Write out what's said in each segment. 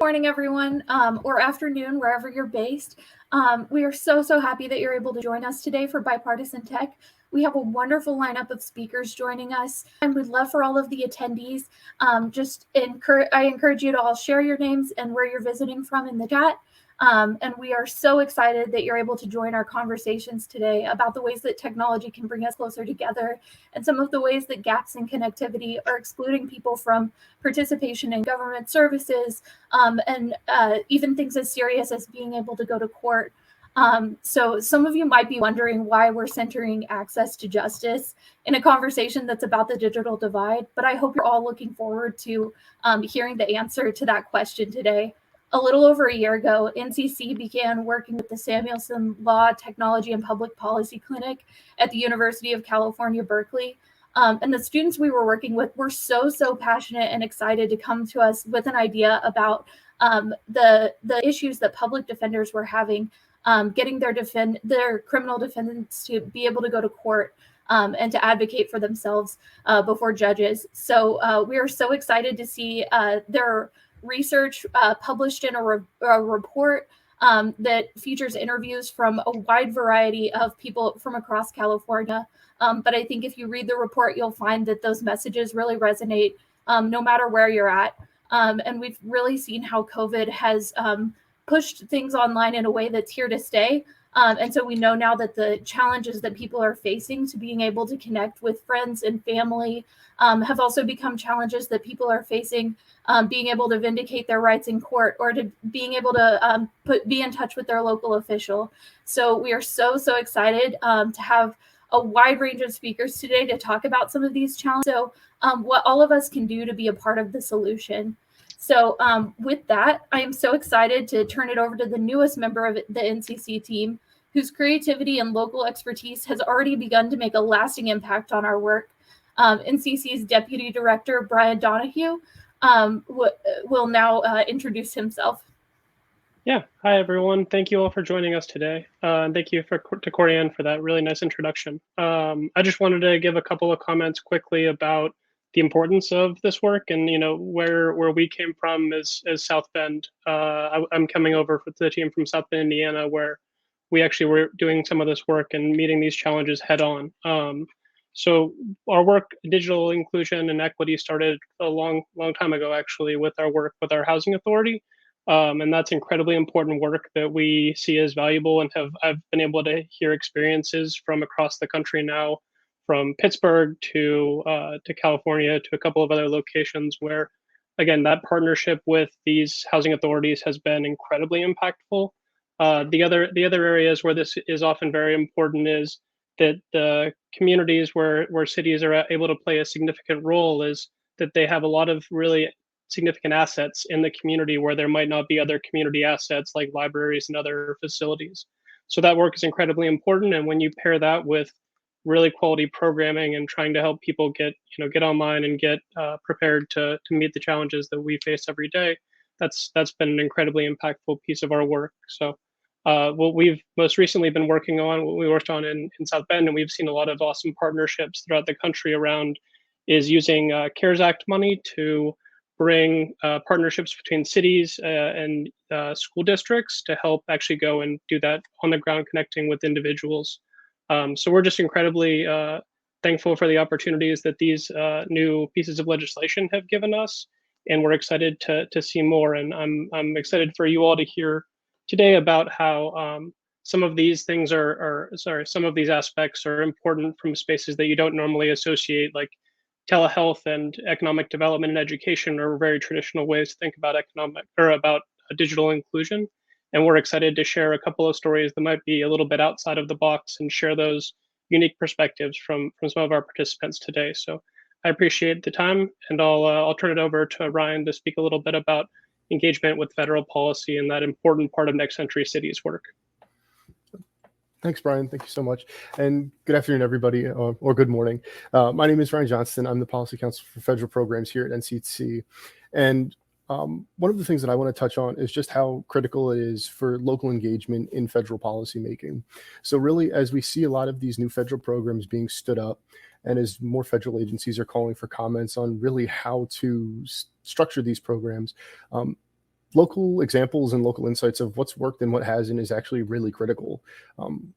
morning, everyone, or afternoon, wherever you're based. We are so happy that you're able to join us today for Bipartisan Tech. We have a wonderful lineup of speakers joining us, and we'd love for all of the attendees. I encourage you to all share your names and where you're visiting from in the chat. And we are so excited that you're able to join our conversations today about the ways that technology can bring us closer together and some of the ways that gaps in connectivity are excluding people from participation in government services and even things as serious as being able to go to court. So some of you might be wondering why we're centering access to justice in a conversation that's about the digital divide, but I hope you're all looking forward to hearing the answer to that question today. A little over a year ago, NCC began working with the Samuelson Law, Technology, and Public Policy Clinic at the University of California, Berkeley. And the students we were working with were so passionate and excited to come to us with an idea about the issues that public defenders were having, getting their criminal defendants to be able to go to court and to advocate for themselves before judges. So we are so excited to see their research published in a report that features interviews from a wide variety of people from across California. But I think if you read the report, you'll find that those messages really resonate no matter where you're at. And we've really seen how COVID has pushed things online in a way that's here to stay. And so we know now that the challenges that people are facing to being able to connect with friends and family have also become challenges that people are facing being able to vindicate their rights in court or to being able to be in touch with their local official. So we are so excited to have a wide range of speakers today to talk about some of these challenges. So what all of us can do to be a part of the solution. So with that, I am so excited to turn it over to the newest member of the NCC team, whose creativity and local expertise has already begun to make a lasting impact on our work. NCC's Deputy Director, Brian Donoghue, will now introduce himself. Yeah, hi everyone. Thank you all for joining us today. And thank you to Corian for that really nice introduction. I just wanted to give a couple of comments quickly about the importance of this work and where we came from is South Bend. I'm coming over with the team from South Bend, Indiana, where we actually were doing some of this work and meeting these challenges head on. So our work, digital inclusion and equity, started a long time ago, actually, with our work with our housing authority. And that's incredibly important work that we see as valuable, and I've been able to hear experiences from across the country now, from Pittsburgh to California to a couple of other locations where, again, that partnership with these housing authorities has been incredibly impactful. The other areas where this is often very important is that the communities where cities are able to play a significant role is that they have a lot of really significant assets in the community where there might not be other community assets like libraries and other facilities. So that work is incredibly important. And when you pair that with really quality programming and trying to help people get online and get prepared to meet the challenges that we face every day, that's been an incredibly impactful piece of our work. So what we've most recently been working on, what we worked on in South Bend, and we've seen a lot of awesome partnerships throughout the country around, is using CARES Act money to bring partnerships between cities and school districts to help actually go and do that on the ground, connecting with individuals. So we're just incredibly thankful for the opportunities that these new pieces of legislation have given us, and we're excited to see more. And I'm excited for you all to hear today about how some of these things some of these aspects are important from spaces that you don't normally associate, like telehealth and economic development and education are very traditional ways to think about digital inclusion. And we're excited to share a couple of stories that might be a little bit outside of the box and share those unique perspectives from some of our participants today. So I appreciate the time, and I'll turn it over to Ryan to speak a little bit about engagement with federal policy and that important part of Next Century Cities work. Thanks, Brian. Thank you so much. And good afternoon, everybody, or good morning. My name is Ryan Johnston. I'm the Policy Counsel for Federal Programs here at NCC. And one of the things that I want to touch on is just how critical it is for local engagement in federal policymaking. So really, as we see a lot of these new federal programs being stood up, and as more federal agencies are calling for comments on really how to structure these programs, local examples and local insights of what's worked and what hasn't is actually really critical.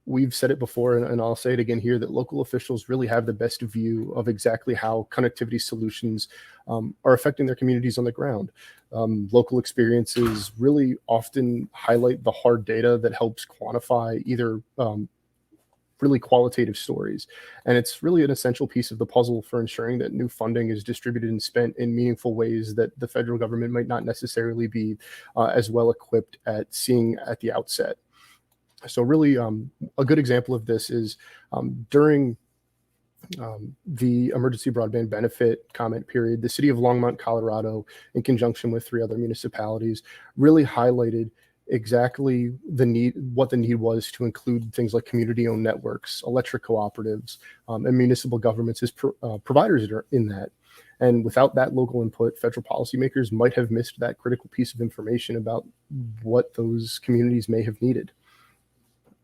We've said it before, and I'll say it again here, that local officials really have the best view of exactly how connectivity solutions are affecting their communities on the ground. Local experiences really often highlight the hard data that helps quantify either really qualitative stories. And it's really an essential piece of the puzzle for ensuring that new funding is distributed and spent in meaningful ways that the federal government might not necessarily be as well equipped at seeing at the outset. So really a good example of this is during the emergency broadband benefit comment period, the city of Longmont, Colorado, in conjunction with 3 other municipalities, really highlighted exactly what the need was to include things like community-owned networks, electric cooperatives, and municipal governments as providers in that. And without that local input, federal policymakers might have missed that critical piece of information about what those communities may have needed.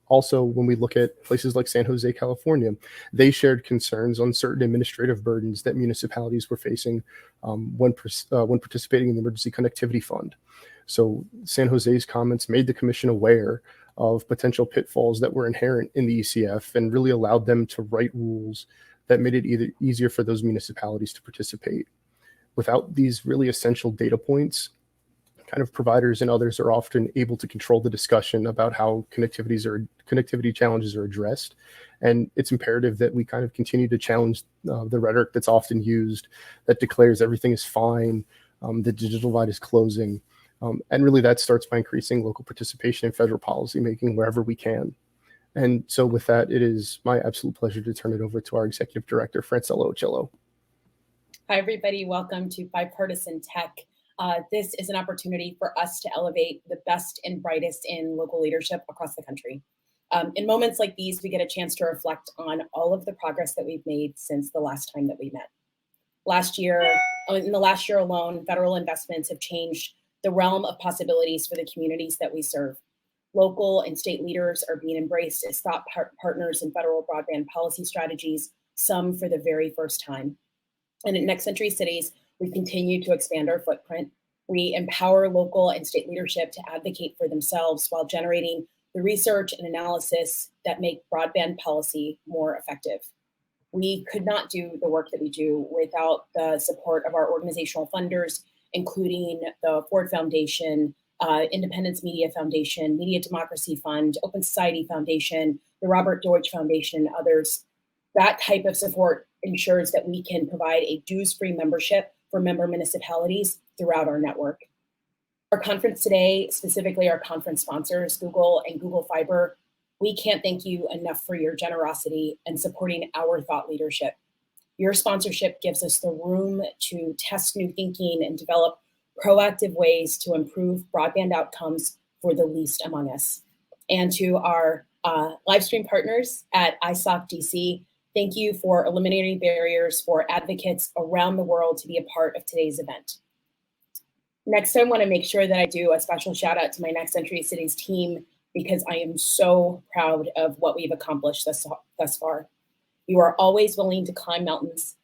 Also, when we look at places like San Jose, California, they shared concerns on certain administrative burdens that municipalities were facing when participating in the Emergency Connectivity Fund. So San Jose's comments made the commission aware of potential pitfalls that were inherent in the ECF and really allowed them to write rules that made it easier for those municipalities to participate. Without these really essential data points, kind of providers and others are often able to control the discussion about how connectivity challenges are addressed. And it's imperative that we kind of continue to challenge the rhetoric that's often used that declares everything is fine, the digital divide is closing. And really that starts by increasing local participation in federal policymaking wherever we can. And so with that, it is my absolute pleasure to turn it over to our Executive Director, Francella Ochillo. Hi, everybody. Welcome to Bipartisan Tech. This is an opportunity for us to elevate the best and brightest in local leadership across the country. In moments like these, we get a chance to reflect on all of the progress that we've made since the last time that we met. In the last year alone, federal investments have changed the realm of possibilities for the communities that we serve. Local and state leaders are being embraced as thought partners in federal broadband policy strategies, some for the very first time. And at Next Century Cities, we continue to expand our footprint. We empower local and state leadership to advocate for themselves while generating the research and analysis that make broadband policy more effective. We could not do the work that we do without the support of our organizational funders, including the Ford Foundation, Independence Media Foundation, Media Democracy Fund, Open Society Foundation, the Robert Deutsch Foundation, and others. That type of support ensures that we can provide a dues-free membership for member municipalities throughout our network. Our conference today, specifically our conference sponsors, Google and Google Fiber, we can't thank you enough for your generosity and supporting our thought leadership. Your sponsorship gives us the room to test new thinking and develop proactive ways to improve broadband outcomes for the least among us. And to our live stream partners at ISOC DC, thank you for eliminating barriers for advocates around the world to be a part of today's event. Next, I want to make sure that I do a special shout out to my Next Century Cities team because I am so proud of what we've accomplished thus far. You are always willing to climb mountains,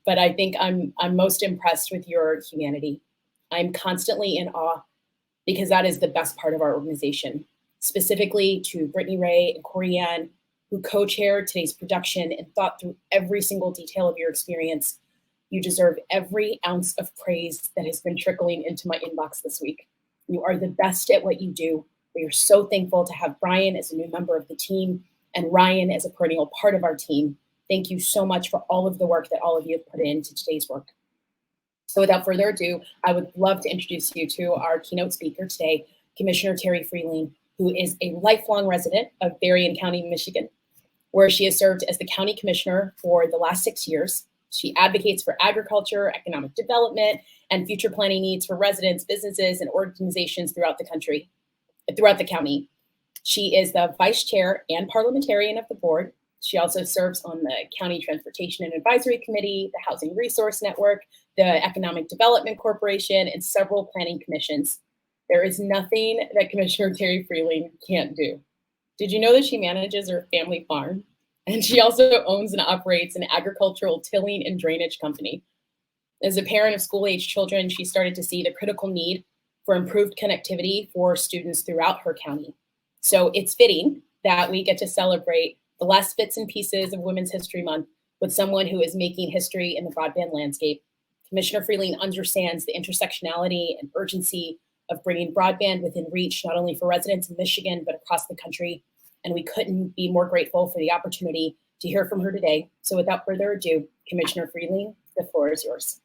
but I think I'm most impressed with your humanity. I'm constantly in awe because that is the best part of our organization. Specifically to Brittany Ray and Corian, who co-chaired today's production and thought through every single detail of your experience. You deserve every ounce of praise that has been trickling into my inbox this week. You are the best at what you do. We are so thankful to have Brian as a new member of the team and Ryan as a perennial part of our team. Thank you so much for all of the work that all of you have put into today's work. So without further ado, I would love to introduce you to our keynote speaker today, Commissioner Terry Freeling, who is a lifelong resident of Berrien County, Michigan, where she has served as the county commissioner for the last 6 years. She advocates for agriculture, economic development, and future planning needs for residents, businesses, and organizations throughout the county. She is the vice chair and parliamentarian of the board. She also serves on the County Transportation and Advisory Committee, the Housing Resource Network, the Economic Development Corporation, and several planning commissions. There is nothing that Commissioner Terry Freeling can't do. Did you know that she manages her family farm? And she also owns and operates an agricultural tilling and drainage company. As a parent of school-age children, she started to see the critical need for improved connectivity for students throughout her county. So it's fitting that we get to celebrate the last bits and pieces of Women's History Month with someone who is making history in the broadband landscape. Commissioner Freeling understands the intersectionality and urgency of bringing broadband within reach, not only for residents in Michigan, but across the country. And we couldn't be more grateful for the opportunity to hear from her today. So without further ado, Commissioner Freeling, the floor is yours.